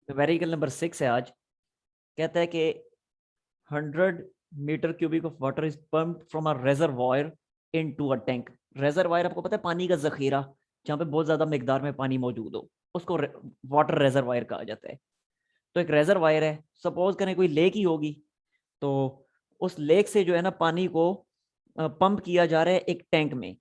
Numerical number 6 है आज। कहता है कि 100 metre cubic of water is pumped from a reservoir into a tank. Reservoir आपको पता है, पानी का जखीरा, जहाँ पे बहुत ज्यादा मिकदार में पानी मौजूद हो, उसको वाटर रेजरवॉयर कहा जाता है। तो एक रेजरवॉयर है, सपोज करें कोई लेक ही होगी, तो उस लेक से जो है ना पानी को पंप किया जा रहा है एक टैंक में,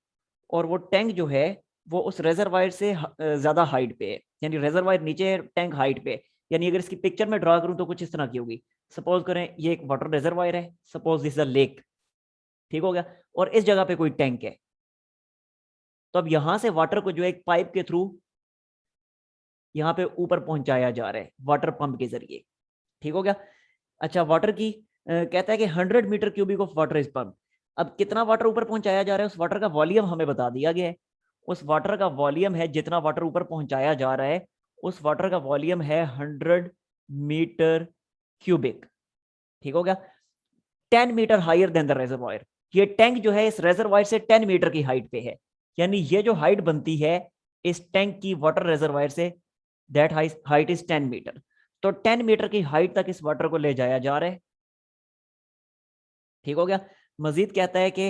और वो टैंक जो है वो उस रेजरवायर से ज्यादा हाइट पे है, यानी रेजरवायर नीचे है, टैंक हाइट पे है। यानी अगर इसकी पिक्चर में ड्रा करूं तो कुछ इस तरह की होगी। सपोज करें ये एक वाटर रेजरवायर है, suppose this is a lake, ठीक हो गया, और इस जगह पे कोई टैंक है। तो अब यहां से वाटर को जो है एक पाइप के थ्रू यहाँ पे ऊपर पहुंचाया जा रहा है वाटर पंप के जरिए, ठीक हो गया। अच्छा, वाटर की कहता है कि 100 metre cubic of water is pump. अब कितना वाटर ऊपर पहुंचाया जा रहा है, उस वाटर का वॉल्यूम हमें बता दिया गया है। उस वाटर का वॉल्यूम है, जितना वाटर ऊपर पहुंचाया जा रहा है उस वाटर का वॉल्यूम है 100 मीटर क्यूबिक, ठीक हो गया। 10 metre higher than the reservoir. ये टैंक जो है इस रेजरवायर से 10 मीटर की हाइट पे है, यानी ये जो हाइट बनती है इस टैंक की वाटर रेजरवायर से, दैट हाइट इज 10 मीटर। तो 10 मीटर की हाइट तक इस वाटर को ले जाया जा रहा है, ठीक हो गया। मजीद कहता है कि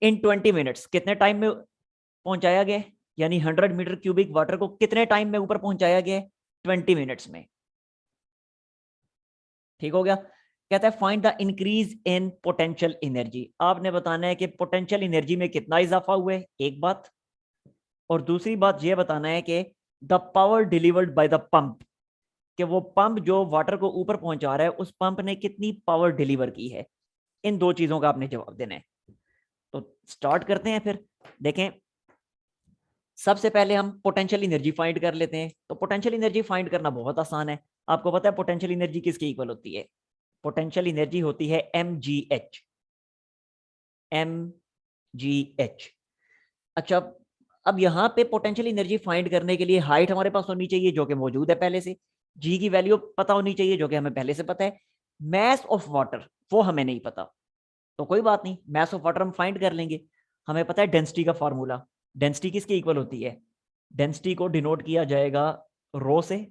इन 20 मिनट्स कितने टाइम में पहुंचाया गया, यानी 100 मीटर क्यूबिक वाटर को कितने टाइम में ऊपर पहुंचाया गया, 20 मिनट्स में, ठीक हो गया। कहता है find the increase in potential energy. आपने बताना है कि पोटेंशियल एनर्जी में कितना इजाफा हुआ है, एक बात, और दूसरी बात यह बताना है कि the power delivered by the pump, कि वो पंप जो वाटर को ऊपर पहुंचा रहा है उस पंप ने कितनी पावर डिलीवर की है। इन दो चीजों का आपने जवाब देना है। तो स्टार्ट करते हैं फिर। देखें, सबसे पहले हम पोटेंशियल एनर्जी फाइंड कर लेते हैं। तो पोटेंशियल एनर्जी फाइंड करना बहुत आसान है। आपको पता है पोटेंशियल एनर्जी किसके इक्वल होती है? पोटेंशियल एनर्जी होती है mgh। mgh। अच्छा, अब यहाँ पे पोटेंशियल एनर्जी फाइंड करने के लिए हाइट हमारे पास होनी चाहिए जो कि मौजूद है पहले से, जी की वैल्यू पता होनी चाहिए जो कि हमें पहले से पता है, मैस ऑफ वाटर वो हमें नहीं पता। तो कोई बात नहीं, मैस ऑफ वाटर हम फाइंड कर लेंगे। हमें पता है डेंसिटी का फार्मूला। डेंसिटी किसके इक्वल होती है? डेंसिटी को डिनोट किया जाएगा रो से,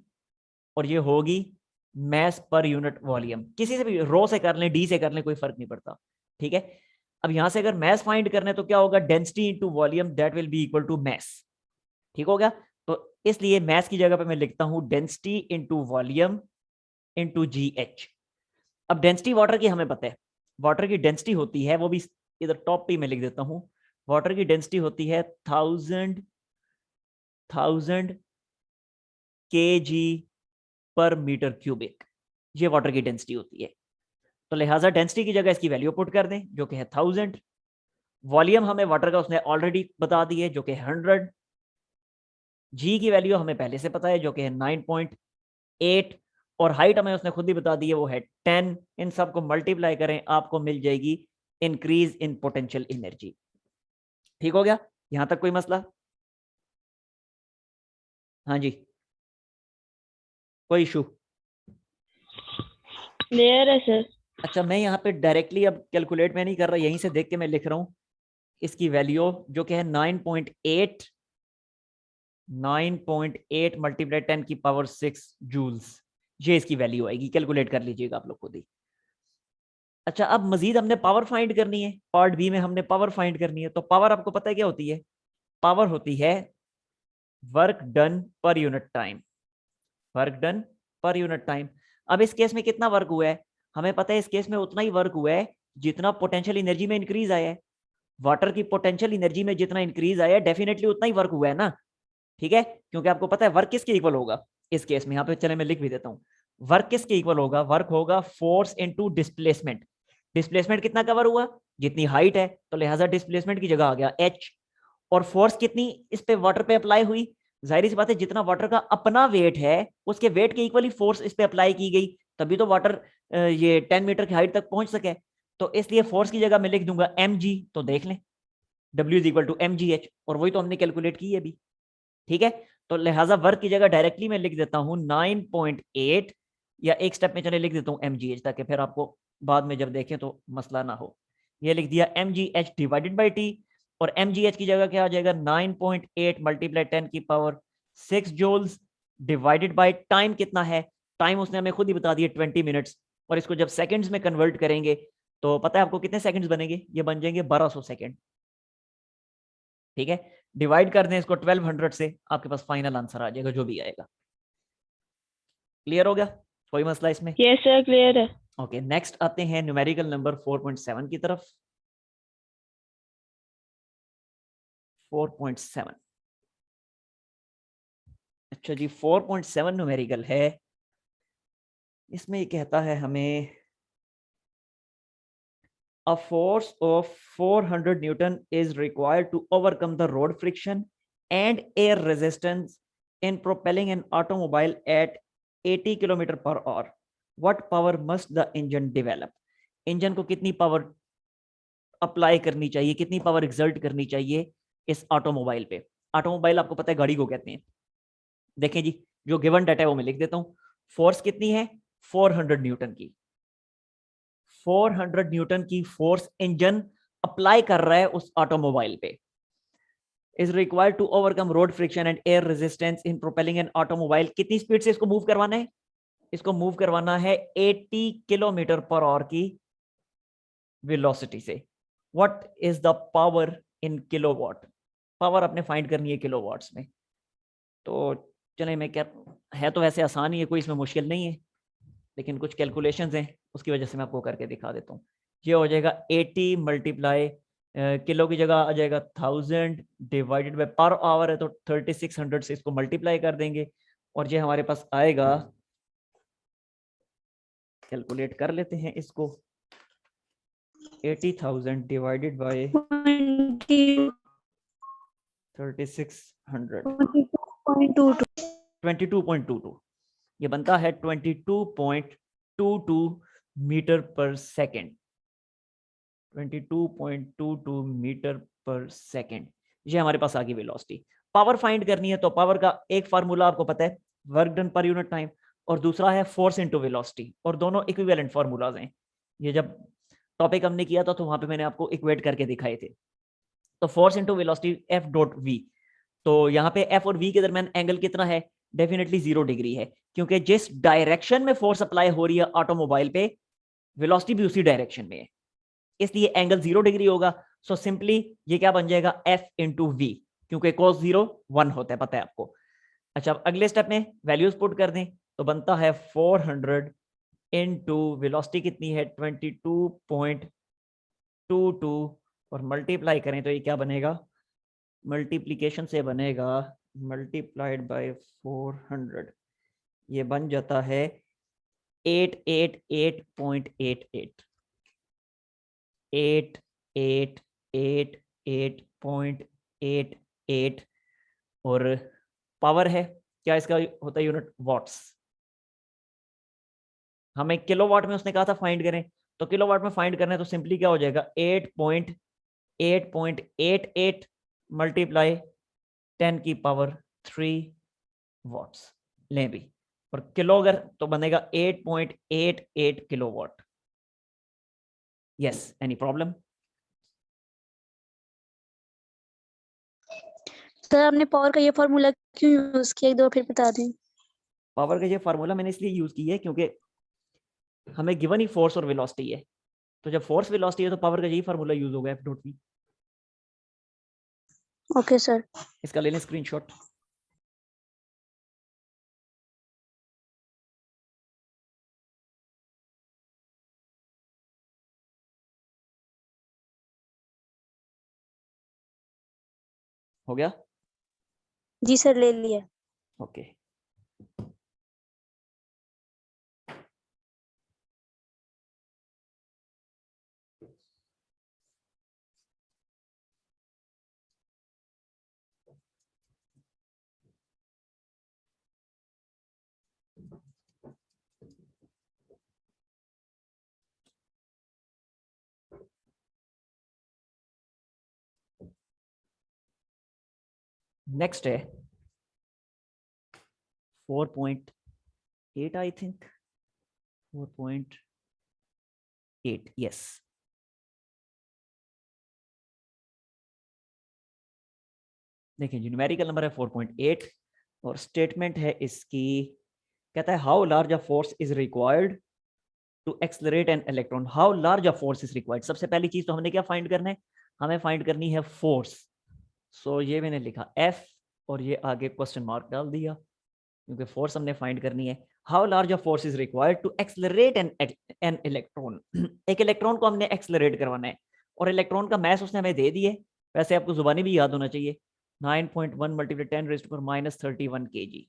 और ये होगी मैस पर यूनिट वॉल्यूम। किसी से भी रो से कर लें, डी से कर लें, कोई फर्क नहीं पड़ता, ठीक है। अब यहां से अगर मैस फाइंड करने तो क्या होगा, density into volume that will be equal to mass, ठीक हो गया। तो इसलिए मैस की जगह पे मैं लिखता हूं डेंसिटी इंटू वॉल्यूम इंटू जी एच। अब डेंसिटी वाटर की हमें पता है, वाटर की डेंसिटी होती है, वो भी इधर टॉप पे मैं लिख देता हूं, वाटर की डेंसिटी होती है 1000 के जी पर मीटर क्यूबिक। ये वाटर की डेंसिटी होती है। तो लिहाजा डेंसिटी की जगह इसकी वैल्यू पुट कर दें जो कि है 1000। वॉल्यूम हमें वाटर का उसने ऑलरेडी बता दी है जो कि 100। जी की वैल्यू हमें पहले से पता है जो कि है 9.8, और हाइट हमें उसने खुद ही बता दी है वो है 10। इन सबको मल्टीप्लाई करें, आपको मिल जाएगी इंक्रीज इन पोटेंशियल एनर्जी। ठीक हो गया, यहां तक कोई मसला? हाँ जी, कोई इशू? क्लियर है सर। अच्छा, मैं यहाँ पे डायरेक्टली अब कैलकुलेट में नहीं कर रहा, यहीं से देख के मैं लिख रहा हूँ इसकी वैल्यू जो कि है 9.8। 9.8 मल्टीप्लाई 10⁶ जूल्स, ये इसकी वैल्यू आएगी। कैलकुलेट कर लीजिएगा आप लोग खुद ही। अच्छा, अब मजीद हमने पावर फाइंड करनी है, पार्ट बी में हमने पावर फाइंड करनी है। तो पावर आपको पता है क्या होती है? पावर होती है work done per unit time. Work done per unit time. अब इस केस में कितना वर्क हुआ है? हमें पता है इस केस में उतना ही वर्क हुआ है जितना पोटेंशियल एनर्जी में इंक्रीज आया है। वाटर की पोटेंशियल एनर्जी में जितना इंक्रीज आया है डेफिनेटली उतना ही वर्क हुआ है ना, ठीक है। क्योंकि आपको पता है वर्क किसके इक्वल होगा इस केस में, यहाँ पे चले मैं लिख भी देता हूँ। वर्क किसके इक्वल होगा? वर्क होगा फोर्स इनटू डिस्प्लेसमेंट। डिस्प्लेसमेंट कितना कवर हुआ? जितनी हाइट है, तो लिहाजा डिस्प्लेसमेंट की जगह आ गया एच। और फोर्स कितनी इस पे वाटर पे अप्लाई हुई? जाहिर सी बात है, जितना वाटर का अपना वेट है उसके वेट के इक्वली फोर्स इस पे अप्लाई की गई, तभी तो वाटर ये 10 मीटर की हाइट तक पहुंच सके। तो इसलिए फोर्स की जगह मैं लिख दूंगा mg। तो देख लें, W is equal to mgh, और वही तो हमने कैलकुलेट की है अभी, ठीक है। तो लिहाजा वर्क की जगह डायरेक्टली मैं लिख देता हूं 9.8, या एक स्टेप में चले लिख देता हूं mgh, ताकि फिर आपको बाद में जब देखें तो मसला ना हो। ये लिख दिया mgh डिवाइडेड बाई टी, और mgh की जगह क्या आ जाएगा? 9.8 multiply 10⁶ joules divided by time कितना है, टाइम उसने हमें खुद ही बता दिया 20 मिनट्स, और इसको जब सेकंड्स में कन्वर्ट करेंगे तो पता है आपको कितने सेकंड्स बनेंगे, ये बन जाएंगे 1200 सेकंड। ठीक है, डिवाइड कर दें इसको 1200 से, आपके पास फाइनल आंसर आ जाएगा जो भी आएगा। क्लियर हो गया, कोई मसला इसमें? यस सर क्लियर है। ओके, नेक्स्ट आते हैं न्यूमेरिकल नंबर 4.7 की तरफ। 4.7, अच्छा जी 4.7 न्यूमेरिकल है। इसमें ये कहता है हमें a force of 400 Newton is required to overcome the road friction and air resistance in propelling an automobile at 80 km per hour. What power must the engine develop? Engine को कितनी पावर अप्लाई करनी चाहिए, कितनी power exert करनी चाहिए इस automobile पे? Automobile आपको पता है गाड़ी को कहते हैं। देखें जी, जो गिवन डाटा है वो मैं लिख देता हूं। फोर्स कितनी है? 400 न्यूटन की। 400 न्यूटन की फोर्स इंजन अप्लाई कर रहा है उस ऑटोमोबाइल पे। Is required to overcome road friction and air resistance in propelling an automobile. कितनी स्पीड से इसको मूव करवाना है? इसको मूव करवाना है 80 किलोमीटर पर आवर की वेलोसिटी से। What is the power in kilowatt? Power आपने फाइंड करनी है किलोवाट्स में। तो चले मैं क्या, है तो वैसे आसान ही है, कोई इसमें मुश्किल नहीं है, लेकिन कुछ कैलकुलेशंस हैं उसकी वजह से मैं आपको करके दिखा देता हूँ। ये हो जाएगा 80 मल्टीप्लाई, किलो की जगह आ जाएगा 1000, डिवाइडेड बाय पर आवर है तो 3600 से इसको मल्टीप्लाई कर देंगे, और ये हमारे पास आएगा, कैलकुलेट कर लेते हैं इसको, 80,000 डिवाइडेड बाय 3600, 22.22, ये बनता है 22.22 metre per second. 22.22 metre per second, ये हमारे पास आ गई वेलोसिटी। पावर फाइंड करनी है तो पावर का एक फार्मूला आपको पता है, work done per unit time, और दूसरा है फोर्स इनटू वेलोसिटी, और दोनों इक्विवेलेंट फार्मूलाज हैं। ये जब टॉपिक हमने किया था तो वहां पे मैंने आपको इक्वेट करके दिखाए थे। तो force into velocity F dot V, तो यहाँ पे एफ और वी के दरमियान एंगल कितना है? डेफिनेटली 0 डिग्री है, क्योंकि जिस डायरेक्शन में फोर्स अप्लाई हो रही है ऑटोमोबाइल पे, वेलोसिटी भी उसी डायरेक्शन में है, इसलिए एंगल 0 डिग्री होगा। सो सिंपली ये क्या बन जाएगा? एफ इंटू वी, क्योंकि cos 0 1 होता है, पता है आपको। अच्छा, अब अगले स्टेप में वैल्यूज पुट कर दें तो बनता है 400 इंटू वेलोसिटी कितनी है 22.22, और मल्टीप्लाई करें तो ये क्या बनेगा? मल्टीप्लीकेशन से बनेगा मल्टीप्लाइड बाय 400, ये बन जाता है 888.88, 888.88, और पावर है क्या? इसका होता है यूनिट वॉट्स। हमें किलोवाट में उसने कहा था फाइंड करें, तो किलोवाट में फाइंड करना है तो सिंपली क्या हो जाएगा? 8.888 मल्टीप्लाई 10 की पावर 3 वॉट्स लें भी, और किलो अगर तो बनेगा 8.88 kilowatt. Yes, any problem? Sir आपने पावर का ये फॉर्मूला क्यों यूज किया, एक दो फिर बता दें। पावर का ये फार्मूला मैंने इसलिए यूज किया है क्योंकि हमें गिवन ही फोर्स और वेलोसिटी है, तो जब फोर्स वेलोसिटी है तो पावर का यही फार्मूला यूज होगा, F dot V. Okay sir. इसका ले लें स्क्रीनशॉट। हो गया? जी सर ले लिया। ओके, नेक्स्ट है 4.8 आई थिंक, 4.8, यस। देखिए जी, न्यूमेरिकल नंबर है 4.8, और स्टेटमेंट है इसकी, कहता है how large a force is required to accelerate an electron. How large a force is required, सबसे पहली चीज तो हमने क्या फाइंड करना है, हमें फाइंड करनी है फोर्स। सो ये मैंने लिखा एफ और ये आगे क्वेश्चन मार्क डाल दिया, क्योंकि फोर्स हमने फाइंड करनी है। How large a force is required to accelerate an electron. एक इलेक्ट्रॉन को हमने एक्सलरेट करवाना है, और इलेक्ट्रॉन का मास उसने हमें दे दिए, वैसे आपको जुबानी भी याद होना चाहिए, 9.1 मल्टीप्लाई 10⁻³ kg,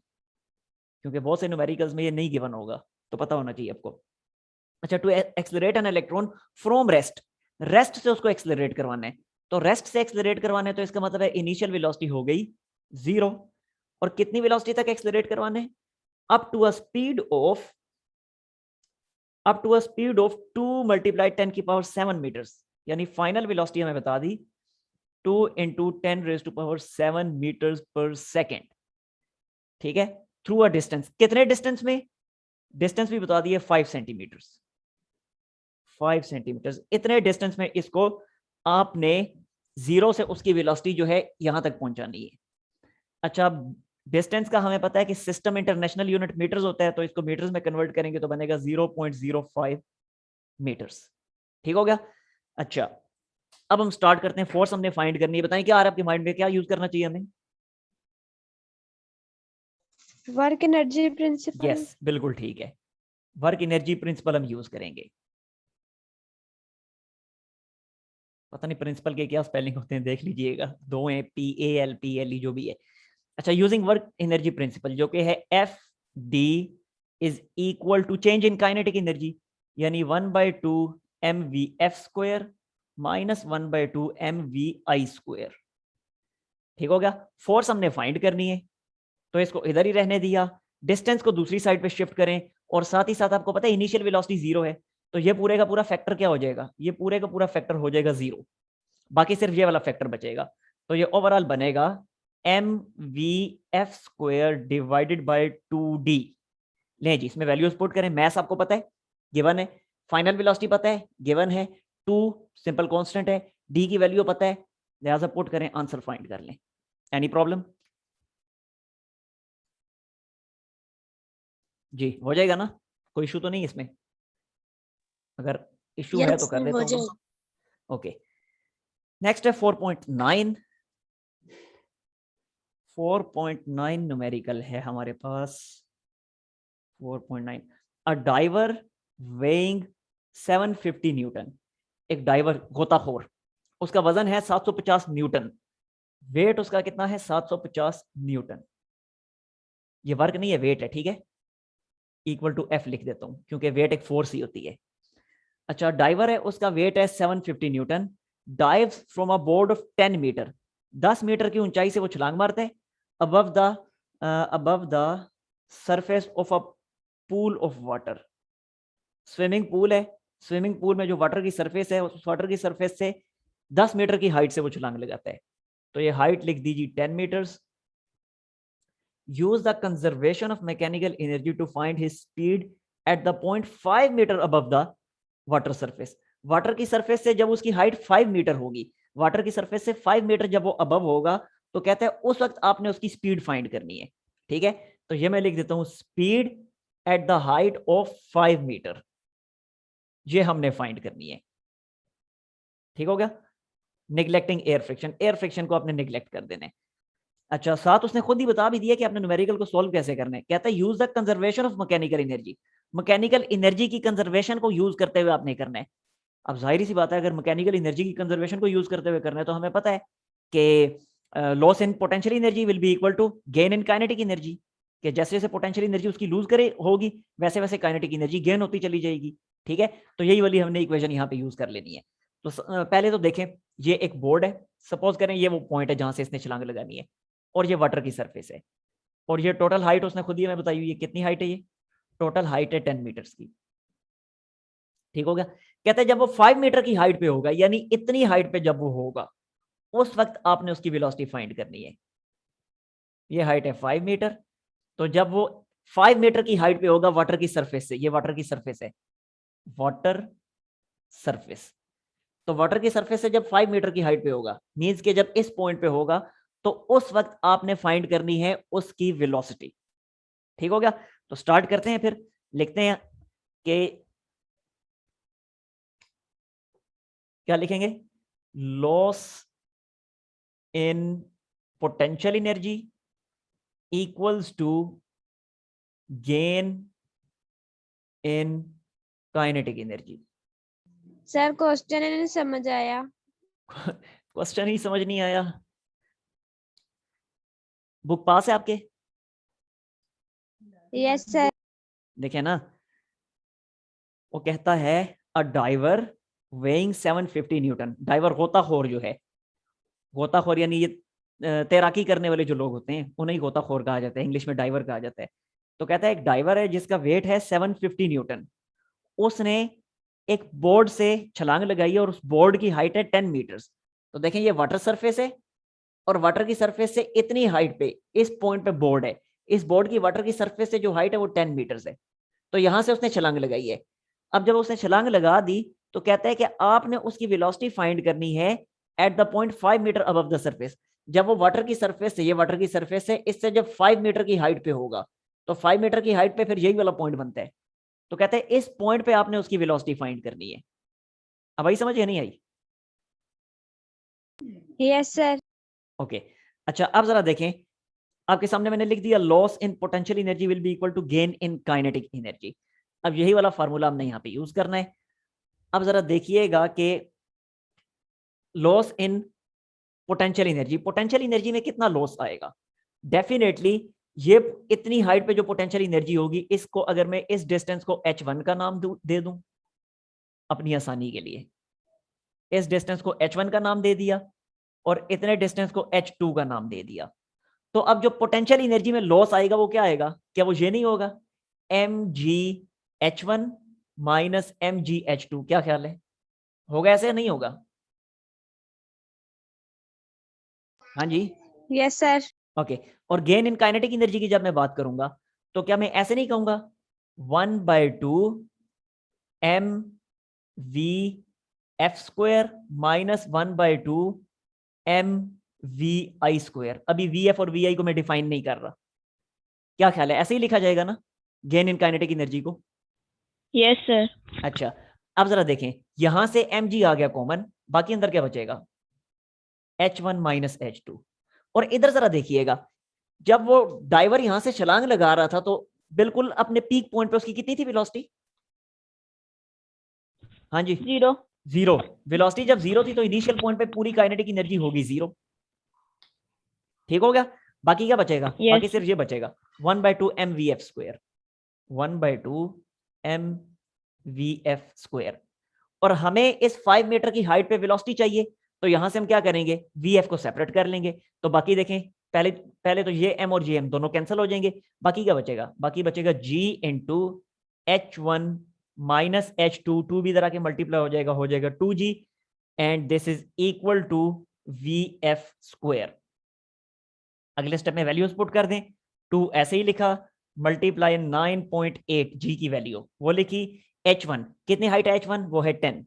क्योंकि बहुत से न्यूमेरिकल्स में ये नहीं गिवन होगा, तो पता होना चाहिए आपको। अच्छा, to accelerate an electron from rest, rest से उसको एक्सलरेट करवाना है, तो रेस्ट से एक्सलरेट करवाना है तो इसका मतलब है इनिशियल वेलोसिटी हो गई 0, और कितनी वेलोसिटी तक एक्सलरेट करवाना है, up to a speed of 2 multiply 10⁻7 metres, यानी फाइनल वेलोसिटी हमें बता दी 2 × 10⁻7 मीटर्स पर सेकेंड, ठीक है, थ्रू अ डिस्टेंस। कितने डिस्टेंस में, डिस्टेंस भी बता दिए 5 सेंटीमीटर्स, 5 सेंटीमीटर्स, इतने डिस्टेंस में इसको आपने 0 से उसकी वेलोसिटी जो है यहां तक पहुंचानी है। अच्छा, डिस्टेंस का हमें पता है कि सिस्टम इंटरनेशनल यूनिट मीटर्स होता है, तो इसको मीटर्स में कन्वर्ट करेंगे तो बनेगा 0.05 मीटर्स, ठीक हो गया। अच्छा, अब हम स्टार्ट करते हैं, फोर्स हमने फाइंड करनी है, बताएं क्या आ रहा है आपके माइंड में, क्या यूज करना चाहिए हमें। Work energy principal. यस, बिल्कुल ठीक है, वर्क एनर्जी प्रिंसिपल हम यूज करेंगे। पता नहीं प्रिंसिपल के क्या स्पेलिंग होते हैं, देख लीजिएगा, दो हैं, PALPLE जो भी है। अच्छा, यूजिंग वर्क एनर्जी प्रिंसिपल जो कि है FD is equal to change in kinetic energy, यानी 1/2 mvF² माइनस 1/2 mvi², ठीक हो गया। फोर्स हमने फाइंड करनी है, तो इसको इधर ही रहने दिया, डिस्टेंस को दूसरी साइड पे शिफ्ट करें, और साथ ही साथ आपको पता है इनिशियल वेलोसिटी 0 है, तो ये पूरे का पूरा फैक्टर क्या हो जाएगा, ये पूरे का पूरा फैक्टर हो जाएगा 0, बाकी सिर्फ ये वाला फैक्टर बचेगा, तो ये ओवरऑल बनेगा mvF² डिवाइडेड बाय 2d। ले जी, इसमें वैल्यूज पुट करें, मैस आपको पता है गिवन है, फाइनल वेलोसिटी पता है गिवन है, 2 सिंपल कांस्टेंट है, d की वैल्यू पता है, लिहाजा पुट करें, आंसर फाइंड कर लें। एनी प्रॉब्लम जी, हो जाएगा ना, कोई इशू तो नहीं इसमें, अगर इशू है तो यस कर देता हो हूँ। जाएगा। ओके, नेक्स्ट है 4.9। 4.9 न्यूमेरिकल है हमारे पास। 4.9, अ डाइवर वेइंग 750 न्यूटन, एक डाइवर गोताखोर, उसका वजन है 750 न्यूटन, वेट उसका कितना है 750 न्यूटन, ये वर्क नहीं है, वेट है, ठीक है, इक्वल टू F लिख देता हूं, क्योंकि वेट एक फोर्स ही होती है। अच्छा, डाइवर है, उसका वेट है 750 newton, dives from a board of 10 metre, 10 metre की ऊंचाई से वो छलांग मारता है, above the surface of a pool of water. Swimming pool है, स्विमिंग पूल में जो वाटर की सरफेस है, उस वाटर की सरफेस से 10 मीटर की हाइट से वो छलांग लगाता है, तो ये हाइट लिख दीजिए 10 metres. use the conservation of mechanical energy to find his speed at the point 5 metre above the water surface। Water की सरफेस से जब उसकी हाइट 5 मीटर होगी, वाटर की सरफेस से 5 मीटर जब वो अबव होगा, तो कहते हैं उस वक्त आपने उसकी स्पीड फाइंड करनी है, ठीक है, तो ये मैं लिख देता हूं speed at the height of 5 metre, ये हमने फाइंड करनी है, ठीक हो गया। Neglecting air friction, air friction को आपने निगलेक्ट कर देना है। अच्छा, साथ उसने खुद ही बता भी दिया कि आपने न्यूमेरिकल को सॉल्व कैसे करना है, कहता है use the conservation of mechanical energy, mechanical energy की कंजर्वेशन को यूज करते हुए आपने करना है। अब जाहिर सी बात है, अगर मैकेनिकल एनर्जी की कंजर्वेशन को यूज करते हुए करना है, तो हमें पता है कि loss in potential energy will be equal to gain in kinetic energy, कि जैसे जैसे पोटेंशियल एनर्जी उसकी लूज करे होगी, वैसे वैसे काइनेटिक एनर्जी गेन होती चली जाएगी, ठीक है, तो यही वाली हमने इक्वेशन यहाँ पे यूज कर लेनी है। तो पहले तो देखें, ये एक बोर्ड है, सपोज करें ये वो पॉइंट है जहां से इसने छलांग लगानी है, और ये वाटर की सरफेस है, और ये टोटल हाइट उसने खुद ही हमें बताई हुई है, कितनी हाइट है, ये टोटल हाइट है 10 मीटर्स की, ठीक हो गया। कहते हैं जब वो 5 मीटर की हाइट पे होगा, यानी इतनी हाइट पे जब वो होगा, उस वक्त आपने उसकी वेलोसिटी फाइंड करनी है। ये हाइट है 5 मीटर, तो जब वो 5 मीटर की हाइट पे होगा वाटर की सरफेस से, ये वाटर की सरफेस है, वाटर सरफेस, तो वाटर की सरफेस से जब 5 मीटर की हाइट पे होगा, मींस के जब इस पॉइंट पे होगा, तो उस वक्त आपने फाइंड करनी है उसकी वेलोसिटी। ठीक हो गया? तो स्टार्ट करते हैं, फिर लिखते हैं कि क्या लिखेंगे, loss in potential energy equals to gain in kinetic energy. Sir question नहीं समझ आया। क्वेश्चन ही समझ नहीं आया? बुक पास है आपके? Yes sir. देखे ना, वो कहता है अ डाइवर वेइंग 750 न्यूटन। डाइवर गोताखोर जो है, गोताखोर यानी ये तैराकी करने वाले जो लोग होते हैं उन्हें गोताखोर कहा जाता है, इंग्लिश में डाइवर कहा जाता है। तो कहता है एक डाइवर है जिसका वेट है 750 न्यूटन, उसने एक बोर्ड से छलांग लगाई है और उस बोर्ड की हाइट है 10 मीटर्स। तो देखें ये वाटर सरफेस है और वाटर की सरफेस से इतनी हाइट पे इस पॉइंट पे बोर्ड है, इस बोर्ड की वाटर की सरफेस से जो हाइट है वो 10 मीटर्स है। तो यहां से उसने छलांग लगाई है। अब जब उसने छलांग लगा दी तो कहता है कि आपने उसकी वेलोसिटी फाइंड करनी है at the point 5 metre above the surface. जब वो वाटर की सरफेस से, ये वाटर की सरफेस है, इससे जब 5 मीटर की हाइट पे होगा, तो 5 मीटर की हाइट पे फिर यही वाला पॉइंट बनता है। तो कहते हैं इस पॉइंट पे आपने उसकी वेलोसिटी फाइंड करनी है। अब आई समझ या नहीं आई? Yes sir. ओके। अच्छा अब जरा देखें, आपके सामने मैंने लिख दिया loss in potential energy will be equal to gain in kinetic energy. अब यही वाला फार्मूला हमने यहाँ पे यूज करना है। अब जरा देखिएगा कि लॉस इन पोटेंशियल एनर्जी में कितना लॉस आएगा। डेफिनेटली ये इतनी हाइट पे जो पोटेंशियल एनर्जी होगी, इसको अगर मैं इस डिस्टेंस को h1 का नाम दे दूं अपनी आसानी के लिए, इस डिस्टेंस को h1 का नाम दे दिया और इतने डिस्टेंस को h2 का नाम दे दिया, तो अब जो पोटेंशियल एनर्जी में लॉस आएगा वो क्या आएगा? क्या वो ये नहीं होगा, mgh1 माइनस mgh2? क्या ख्याल है, होगा ऐसे या नहीं होगा? हाँ जी। Yes sir. ओके। और गेन इन काइनेटिक एनर्जी की जब मैं बात करूंगा तो क्या मैं ऐसे नहीं कहूंगा 1/2 M V F square minus 1/2 M V I square? अभी वी एफ और वी आई को मैं डिफाइन नहीं कर रहा, क्या ख्याल है, ऐसे ही लिखा जाएगा ना गेन इन काइनेटिक एनर्जी को? Yes sir. अच्छा अब जरा देखें, यहां से एम जी आ गया कॉमन, बाकी अंदर क्या बचेगा, h1 माइनस h2। और इधर जरा देखिएगा, जब वो डाइवर यहां से छलांग लगा रहा था तो बिल्कुल अपने पीक पॉइंट पे उसकी कितनी थी वेलोसिटी? हाँ जी, 0। जीरो। वेलोसिटी जब जीरो थी तो इनिशियल पॉइंट पे पूरी काइनेटिक एनर्जी होगी जीरो। ठीक हो गया? बाकी क्या बचेगा? बाकी यस। सिर्फ ये बचेगा 1/2 M V F square, 1/2 M V F square. और हमें इस 5 मीटर की हाइट पे वेलोसिटी चाहिए, तो यहां से हम क्या करेंगे, वी एफ को सेपरेट कर लेंगे। तो बाकी देखें, पहले पहले तो ये एम और जी एम दोनों कैंसिल हो जाएंगे, बाकी क्या बचेगा, बाकी बचेगा जी into h1 minus h2, to भी इधर आके मल्टीप्लाई हो जाएगा 2g, and this is equal to V F square. अगले स्टेप में वैल्यूज पुट कर दें, 2 ऐसे ही लिखा, मल्टीप्लाई 9.8 जी की वैल्यू वो लिखी, h1 कितनी हाइट है, h1 वो है 10,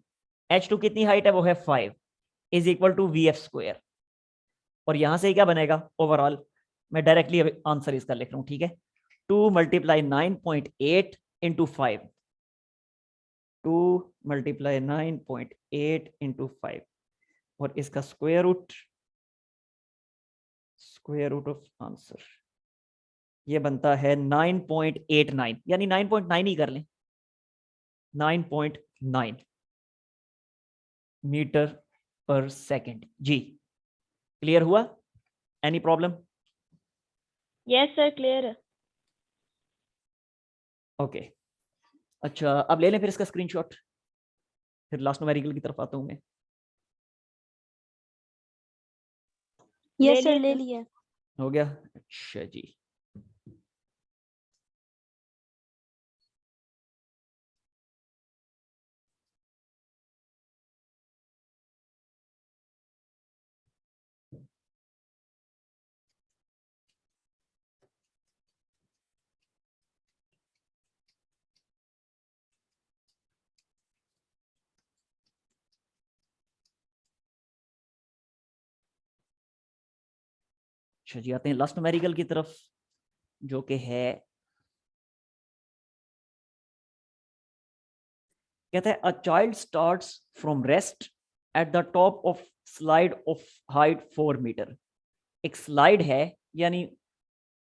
h2 कितनी हाइट है, वो है 5, is equal to V F square. और यहां से क्या बनेगा ओवरऑल, मैं डायरेक्टली आंसर इसका लिख रहा हूं, ठीक है, 2 × 9.8 इंटू 5, 2 × 9.8 इंटू 5, और इसका स्क्वायर रूट ऑफ आंसर ये बनता है 9.89, यानी 9.9 ही कर लें, 9.9 मीटर पर सेकेंड जी। क्लियर हुआ? Any problem? Yes sir clear है। ओके। अच्छा अब ले लें फिर इसका स्क्रीनशॉट, फिर लास्ट न्यूमेरिकल की तरफ आता हूं मैं। यस सर ले लिया। हो गया? अच्छा जी। अच्छा जी, आते हैं लास्ट न्यूमेरिकल की तरफ, जो कि है, कहता है a child starts from rest at the top of slide of height 4 metre. एक स्लाइड है, यानी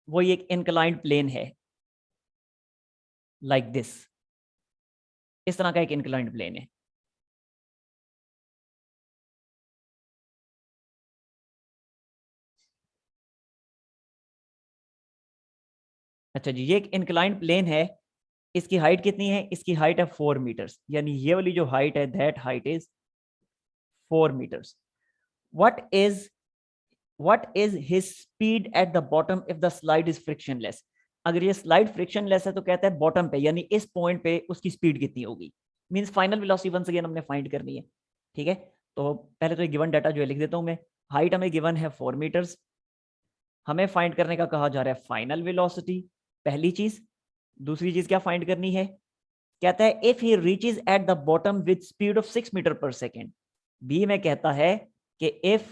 वो एक इंक्लाइंड प्लेन है, लाइक दिस, इस तरह का एक इंक्लाइंड प्लेन है। अच्छा जी, ये एक इंक्लाइंड प्लेन है, इसकी हाइट कितनी है? इसकी हाइट है 4 मीटर्स, यानी ये वाली जो हाइट है, that height is 4 metres. What is his speed at the bottom if the slide is frictionless? अगर ये स्लाइड फ्रिक्शनलेस है तो कहता है बॉटम पे, यानी इस पॉइंट पे उसकी स्पीड कितनी होगी। Means final velocity once again हमने फाइंड करनी है। ठीक है, तो पहले तो ये गिवन डाटा जो है लिख देता हूं मैं। हाइट हमें गिवन है 4 मीटर्स, हमें फाइंड करने का कहा जा रहा है फाइनल वेलोसिटी, पहली चीज। दूसरी चीज क्या फाइंड करनी है? कहता है if he reaches at the bottom with speed of 6 metre per second. B में कहता है कि if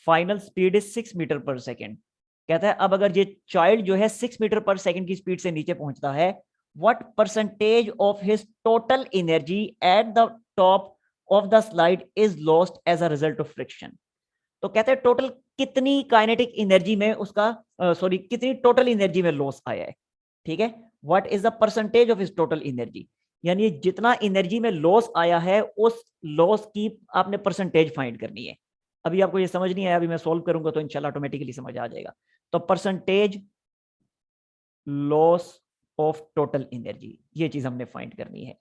final speed is 6 metre per second. कहता है अब अगर ये चाइल्ड जो है 6 मीटर पर सेकेंड की स्पीड से नीचे पहुंचता है, what percentage of his total energy at the top of the slide is lost as a result of friction. तो कहते हैं टोटल कितनी काइनेटिक एनर्जी में उसका सॉरी कितनी टोटल एनर्जी में लॉस आया है। ठीक है, what is the percentage of इस टोटल एनर्जी, यानी जितना एनर्जी में लॉस आया है उस लॉस की आपने परसेंटेज फाइंड करनी है। अभी आपको ये समझ नहीं आया, अभी मैं सॉल्व करूंगा तो इंशाल्लाह ऑटोमेटिकली समझ आ जाएगा। तो percentage loss of total energy, ये चीज हमने फाइंड करनी है।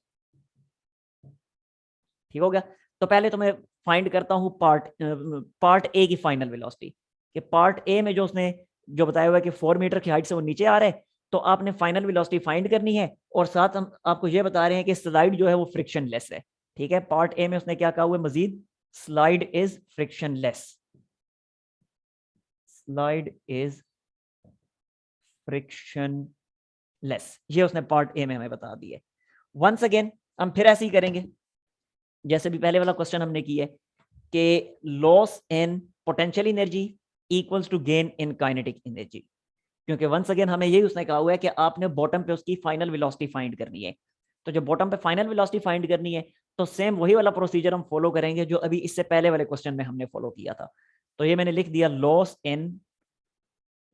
ठीक हो गया। तो पहले तो मैं फाइंड करता हूं पार्ट ए की फाइनल वेलोसिटी। कि पार्ट ए में जो उसने जो बताया हुआ है कि 4 मीटर की हाइट से वो नीचे आ रहा है, तो आपने फाइनल वेलोसिटी फाइंड करनी है, और साथ हम आपको ये बता रहे हैं कि स्लाइड जो है वो फ्रिक्शनलेस है। ठीक है, पार्ट ए में उसने क्या कहा हुआ है Majeed? Slide is frictionless, slide is frictionless, ये उसने पार्ट ए में हमें बता दिया है। वंस अगेन हम फिर ऐसे ही करेंगे जैसे भी पहले वाला क्वेश्चन हमने किया है कि loss in potential energy equals to gain in kinetic energy. क्योंकि वंस अगेन हमें यही उसने कहा हुआ है कि आपने बॉटम पे उसकी फाइनल वेलोसिटी फाइंड करनी है। तो जब बॉटम पे फाइनल वेलोसिटी फाइंड करनी है तो सेम वही वाला प्रोसीजर हम फॉलो करेंगे जो अभी इससे पहले वाले क्वेश्चन में हमने फॉलो किया था। तो ये मैंने लिख दिया, loss in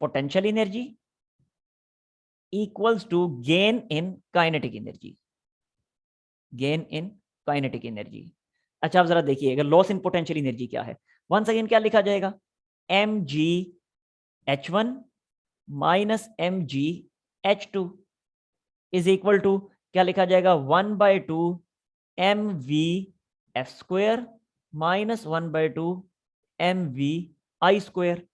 potential energy equals to gain in kinetic energy, gain in kinetic energy. अच्छा, आप जरा देखिएगा लॉस इन पोटेंशियल एनर्जी क्या है। वंस अगेन क्या लिखा जाएगा? M G H one minus M G H two is equal to क्या लिखा जाएगा? 1/2 M V F square minus 1/2 M V I square.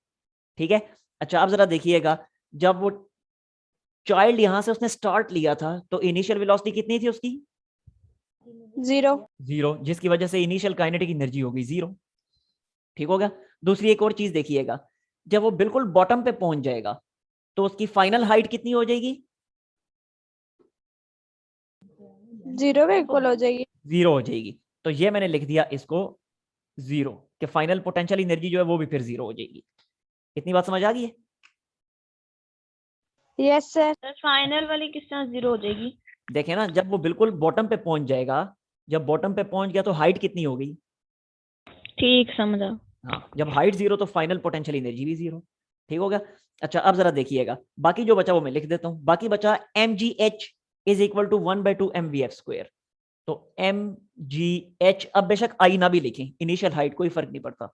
ठीक है। अच्छा, आप जरा देखिएगा, जब वो चाइल्ड यहां से उसने स्टार्ट लिया था तो इनिशियल वेलोसिटी कितनी थी उसकी? 0। 0, जिसकी वजह से इनिशियल काइनेटिक एनर्जी हो गई 0। ठीक हो गया। दूसरी एक और चीज देखिएगा, जब वो बिल्कुल बॉटम पे पहुंच जाएगा तो उसकी फाइनल हाइट कितनी हो जाएगी? 0 में इक्वल हो जाएगी। 0 हो जाएगी। तो ये मैंने लिख दिया इसको 0, कि फाइनल पोटेंशियल एनर्जी जो है वो भी फिर 0 हो जाएगी। इतनी बात समझ आ गई है? Yes sir. फाइनल वाली किस तरह 0 हो जाएगी? देखें ना, जब वो बिल्कुल बॉटम पे पहुंच जाएगा, जब बॉटम पे पहुंच गया तो हाइट कितनी हो गई? ठीक, समझा। हाँ, जब हाइट 0 तो फाइनल पोटेंशियल एनर्जी भी 0। ठीक हो गया। अच्छा, अब जरा देखिएगा, बाकी जो बचा वो मैं लिख देता हूं। बाकी बचा M G H is equal to 1/2 M V F square. तो एम जी एच, अब बेशक आई ना भी लिखें, इनिशियल हाइट कोई फर्क नहीं पड़ता।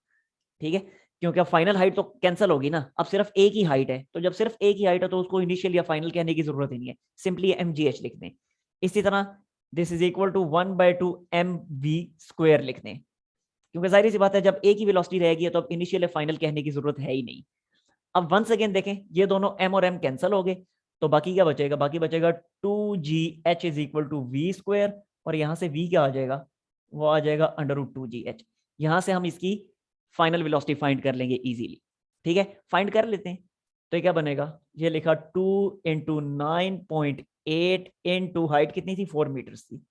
ठीक है, क्योंकि अब फाइनल हाइट तो कैंसिल होगी ना, अब सिर्फ एक ही हाइट है, तो जब सिर्फ एक ही हाइट है तो उसको इनिशियल या फाइनल कहने की जरूरत ही नहीं है, सिंपली एम जी एच लिख दें। इसी तरह this is equal to 1/2 M V square लिख दें, क्योंकि जाहिर सी बात है जब एक ही वेलोसिटी रहेगी तो अब इनिशियल या फाइनल कहने की जरूरत है ही नहीं। अब वंस अगेन देखें, ये दोनों m और m कैंसिल हो गए, तो बाकी क्या बचेगा? बाकी बचेगा 2gh is equal to V square, और यहां से v क्या आ जाएगा? वो आ जाएगा √2gh। यहां से हम इसकी फाइनल वेलोसिटी फाइंड कर लेंगे इजीली। ठीक है, फाइंड कर लेते हैं। तो ये क्या बनेगा? ये लिखा 2 × 9.8 इंटू हाइट कितनी थी? 4 मीटर्स थी।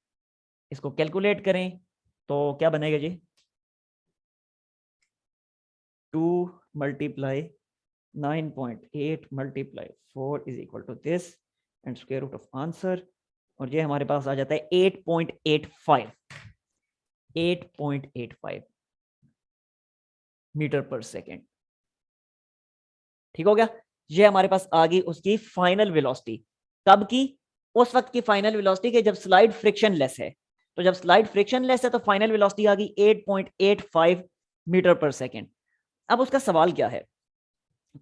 इसको कैलकुलेट करें तो क्या बनेगा जी? 2 × 9.8 multiply 4 is equal to this and square root of answer, और ये हमारे पास आ जाता है 8.85 मीटर पर सेकेंड। ठीक हो गया, ये हमारे पास आ गई उसकी फाइनल वेलोसिटी। कब की? उस वक्त की फाइनल वेलोसिटी के जब स्लाइड फ्रिक्शन लेस है। तो जब स्लाइड फ्रिक्शन लेस है तो फाइनल वेलोसिटी आ गई 8.85 मीटर पर सेकेंड। अब उसका सवाल क्या है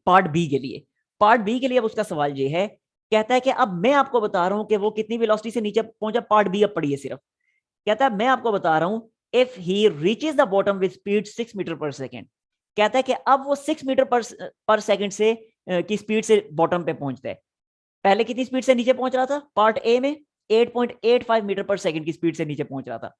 पार्ट बी के लिए? पार्ट बी के लिए अब उसका सवाल ये है, कहता है कि अब मैं आपको बता रहा हूं कि वो कितनी वेलोसिटी से नीचे पहुंचा। पार्ट बी अब पढ़िए सिर्फ, कहता है मैं आपको बता रहा हूं if he reaches the bottom with speed 6 metre per second. कहता है कि अब वो 6 मीटर पर सेकेंड से की स्पीड से बॉटम पे पहुंचता है। पहले कितनी स्पीड से नीचे पहुंच रहा था? पार्ट ए में 8.85 मीटर पर सेकेंड की स्पीड से नीचे पहुंच रहा था।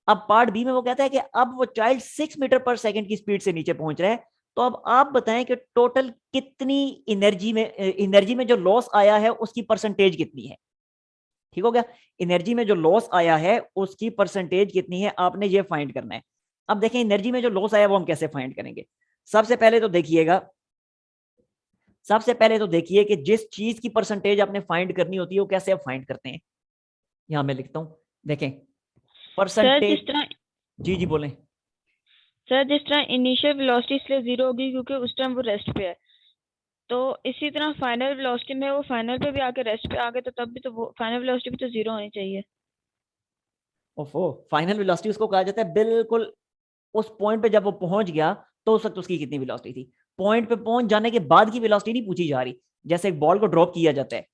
अब पार्ट बी में वो कहता है कि अब वो चाइल्ड 6 मीटर पर सेकेंड की स्पीड से नीचे पहुंच रहा है। तो अब आप बताएं कि टोटल कितनी एनर्जी में जो लॉस आया है उसकी परसेंटेज कितनी है। ठीक हो गया, एनर्जी में जो लॉस आया है उसकी परसेंटेज कितनी है, आपने ये फाइंड करना है। अब देखें एनर्जी में जो लॉस आया वो हम कैसे फाइंड करेंगे। सबसे पहले तो देखिए कि जिस चीज की परसेंटेज आपने फाइंड करनी होती है वो कैसे आप फाइंड करते हैं। यहां मैं लिखता हूं, देखें परसेंटेज। जी जी बोलें। सर जिस तरह इनिशियल वेलोसिटी इसलिए 0 होगी क्योंकि उस टाइम वो रेस्ट पे है, तो इसी तरह फाइनल वेलोसिटी में वो फाइनल पे भी आके रेस्ट पे आ गए, तो तब भी तो वो फाइनल वेलोसिटी भी तो 0 होनी चाहिए। ओफो, फाइनल वेलोसिटी उसको कहा जाता है बिल्कुल उस पॉइंट पे जब वो पहुंच गया तो उस वक्त उसकी कितनी वेलोसिटी थी। पॉइंट पे पहुंच जाने के बाद की वेलोसिटी नहीं पूछी जा रही। जैसे एक बॉल को ड्रॉप किया जाता है,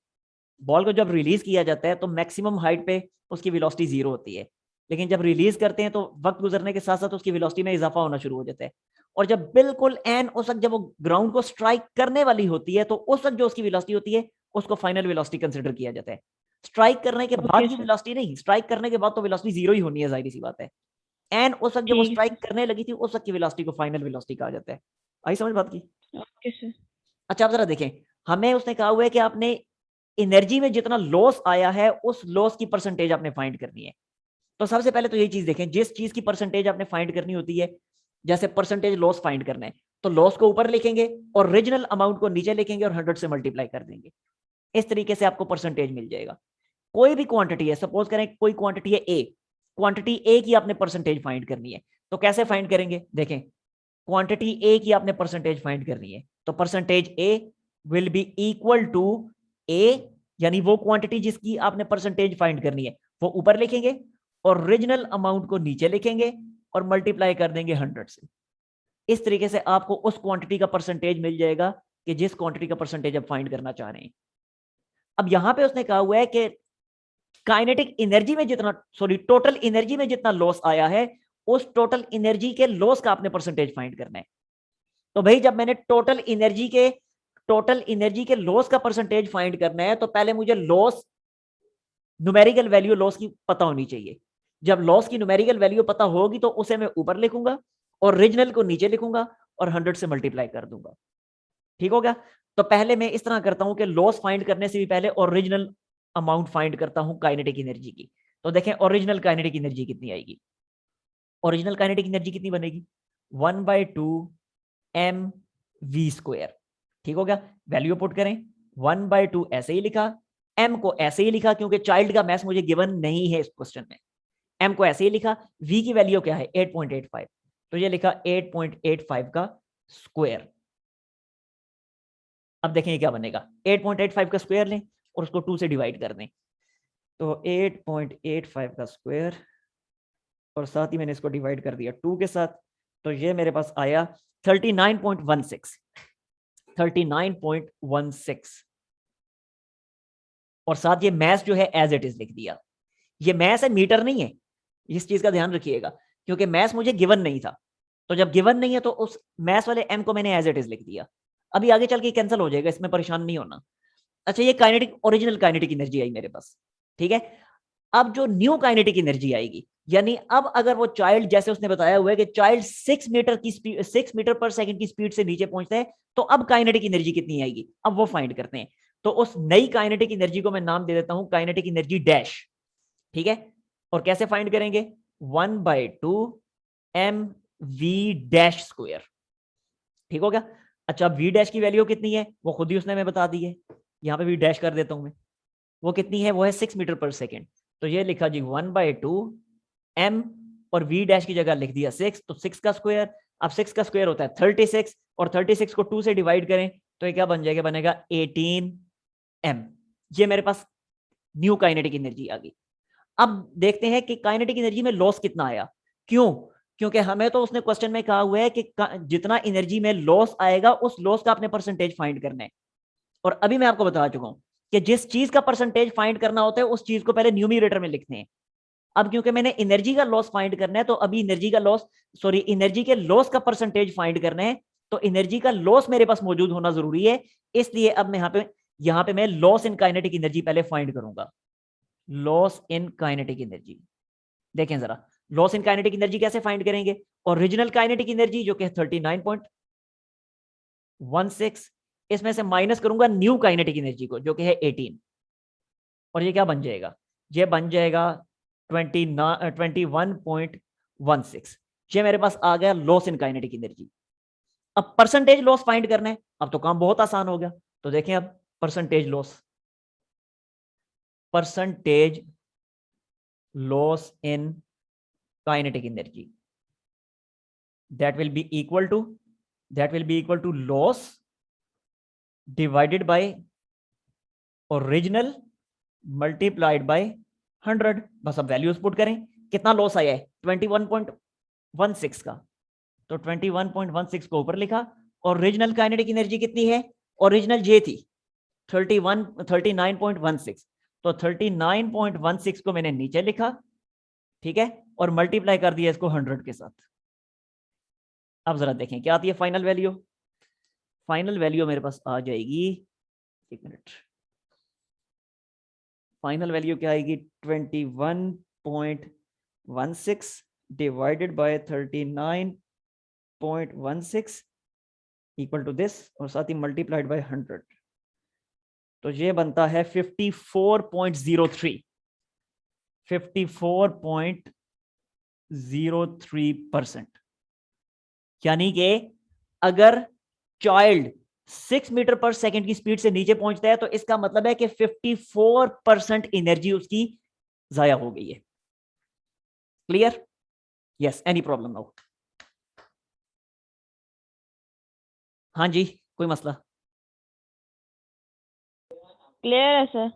बॉल को जब रिलीज किया जाता है तो मैक्सिमम हाइट पे उसकी वेलोसिटी 0 होती है, लेकिन जब रिलीज करते हैं तो वक्त गुजरने के साथ साथ उसकी वेलोसिटी में इजाफा होना शुरू हो जाता है। और जब बिल्कुल एन उस वक्त जब वो ग्राउंड को स्ट्राइक करने वाली होती है तो उस वक्त जो उसकी वेलोसिटी होती है उसको फाइनल वेलोसिटी कंसिडर किया जाता है। स्ट्राइक करने के बाद की सर वेलोसिटी नहीं, स्ट्राइक करने के बाद तो वेलोसिटी 0 ही होनी है, जाहिर सी बात है। एन उस वक्त जब वो ठीक है स्ट्राइक करने लगी थी उस वक्त की वेलोसिटी को फाइनल वेलोसिटी कहा जाता है। आई समझ बात की? सर। Okay sir. अच्छा आप जरा देखें, हमें उसने कहा हुआ है कि आपने एनर्जी में जितना लॉस आया है उस लॉस की परसेंटेज आपने फाइंड करनी है। तो सबसे पहले तो यही चीज देखें, जिस चीज की परसेंटेज आपने फाइंड करनी होती है, जैसे परसेंटेज लॉस फाइंड करना है तो लॉस को ऊपर लिखेंगे और ओरिजिनल अमाउंट को नीचे लिखेंगे और 100 से मल्टीप्लाई कर देंगे। इस तरीके से आपको परसेंटेज मिल जाएगा। कोई भी क्वांटिटी है, सपोज करें कोई क्वांटिटी है ए, क्वांटिटी ए की आपने परसेंटेज फाइंड करनी है। तो कैसे फाइंड करेंगे? देखें, क्वांटिटी ए की आपने परसेंटेज फाइंड करनी है तो percentage A will be equal to A, यानी वो क्वांटिटी जिसकी आपने परसेंटेज फाइंड करनी है वो ऊपर लिखेंगे और ओरिजिनल अमाउंट को नीचे लिखेंगे और मल्टीप्लाई कर देंगे 100 से। इस तरीके से आपको उस क्वांटिटी का परसेंटेज मिल जाएगा कि जिस क्वांटिटी का परसेंटेज आप फाइंड करना चाह रहे हैं। अब यहां पे उसने कहा हुआ है कि काइनेटिक एनर्जी में जितना टोटल एनर्जी में जितना लॉस आया है उस टोटल एनर्जी के लॉस का आपने परसेंटेज फाइंड करना है। तो भाई जब मैंने टोटल एनर्जी के लॉस का परसेंटेज फाइंड करना है तो पहले मुझे लॉस न्यूमेरिकल वैल्यू लॉस की पता होनी चाहिए। जब लॉस की न्यूमेरिकल वैल्यू पता होगी तो उसे मैं ऊपर लिखूंगा और ओरिजिनल को नीचे लिखूंगा और 100 से मल्टीप्लाई कर दूंगा। ठीक हो गया? तो पहले मैं इस तरह करता हूं कि लॉस फाइंड करने से भी पहले ओरिजिनल अमाउंट फाइंड करता हूं काइनेटिक एनर्जी की। तो देखें ओरिजिनल काइनेटिक एनर्जी कितनी आएगी। ओरिजिनल काइनेटिक एनर्जी कितनी बनेगी? 1/2 mv²। ठीक हो गया, वैल्यू पुट करें। 1/2 ऐसे ही लिखा, m को ऐसे ही लिखा क्योंकि चाइल्ड का मैथ मुझे गिवन नहीं है इस क्वेश्चन में। m को ऐसे ही लिखा, v की वैल्यू क्या है 8.85, तो ये लिखा 8.85 का स्क्वायर। अब देखें क्या बनेगा, 8.85 का स्क्वायर लें और उसको 2 से डिवाइड कर दें। तो 8.85 का स्क्वायर और साथ ही मैंने इसको डिवाइड कर दिया 2 के साथ, तो ये मेरे पास आया 39.16 और साथ ये मैथ जो है एज इट इज लिख दिया। ये मैथ है, मीटर नहीं है, इस चीज का ध्यान रखिएगा क्योंकि मैथ मुझे गिवन नहीं था। तो जब गिवन नहीं है तो उस मैथ वाले m को मैंने एज इट इज लिख दिया। अभी आगे चल के कैंसिल हो जाएगा, इसमें परेशान नहीं होना। अच्छा, ये काइनेटिक ओरिजिनल काइनेटिक एनर्जी आई मेरे पास। ठीक है, अब जो न्यू काइनेटिक एनर्जी आएगी, यानी अब अगर वो चाइल्ड, जैसे उसने बताया हुआ है कि चाइल्ड 6 मीटर पर सेकंड की स्पीड से नीचे पहुंचता है, तो अब काइनेटिक एनर्जी कितनी आएगी, अब वो फाइंड करते हैं। तो उस नई काइनेटिक एनर्जी को मैं नाम दे देता हूं काइनेटिक एनर्जी डैश। ठीक है, और कैसे फाइंड करेंगे? 1/2 mv डैश स्क्वायर। ठीक हो गया? अच्छा, वी डैश की वैल्यू कितनी है वो खुद ही उसने हमें बता दी है, यहाँ पे वी डैश कर देता हूँ मैं, वो कितनी है, वो है 6 मीटर पर सेकेंड। तो ये लिखा जी 1/2 m, और वी डैश की जगह लिख दिया 6, तो 6 का स्क्वायर, अब 6 का स्क्वायर होता है 36, और 36 को 2 से डिवाइड करें तो ये क्या बन जाएगा, बनेगा 18 m। ये मेरे पास न्यू काइनेटिक एनर्जी आ गई। अब देखते हैं कि काइनेटिक एनर्जी में लॉस कितना आया। क्यों? क्योंकि हमें तो उसने क्वेश्चन में कहा हुआ है कि जितना एनर्जी में लॉस आएगा उस लॉस का अपने परसेंटेज फाइंड करना है। और अभी मैं आपको बता चुका हूं कि जिस चीज का परसेंटेज फाइंड करना होता है उस चीज को पहले न्यूमरेटर में लिखते हैं। अब क्योंकि मैंने एनर्जी का लॉस फाइंड करना है, तो अभी एनर्जी का लॉस, सॉरी, एनर्जी के लॉस का परसेंटेज फाइंड करना है, तो एनर्जी का लॉस मेरे पास मौजूद होना जरूरी है। इसलिए अब मैं यहां पे मैं लॉस इन काइनेटिक एनर्जी पहले फाइंड करूंगा। लॉस इन काइनेटिक एनर्जी, देखें जरा, लॉस इन काइनेटिक एनर्जी कैसे फाइंड करेंगे। ओरिजिनल काइनेटिक एनर्जी जो कि 39.16, इसमें से माइनस करूंगा न्यू काइनेटिक एनर्जी को जो कि है 18, और ये क्या बन जाएगा, ये बन जाएगा 21.16। ये मेरे पास आ गया लॉस इन काइनेटिक एनर्जी। अब परसेंटेज लॉस फाइंड करना है, अब तो काम बहुत आसान हो गया। तो देखें अब percentage loss in kinetic energy, that will be equal to loss divided by original multiplied by 100। बस अब वैल्यूज पुट करें, कितना लॉस आया है 21.16 का, तो 21.16 को ऊपर लिखा। ओरिजिनल काइनेटिक एनर्जी कितनी है, ओरिजिनल जे थी 39.16, तो 39.16 को मैंने नीचे लिखा, ठीक है, और मल्टीप्लाई कर दिया इसको 100 के साथ। अब जरा देखें क्या आती है फाइनल वैल्यू। फाइनल वैल्यू मेरे पास आ जाएगी, एक मिनट, फाइनल वैल्यू क्या आएगी, 21.16 divided by 39.16 equal to this, और साथ ही मल्टीप्लाइड बाय 100, तो ये बनता है 54.03, 54.03%। यानी कि अगर चाइल्ड 6 मीटर पर सेकंड की स्पीड से नीचे पहुंचता है तो इसका मतलब है कि 54% एनर्जी उसकी जाया हो गई है। Clear? Yes, any problem now? हाँ जी, कोई मसला? क्लियर है सर?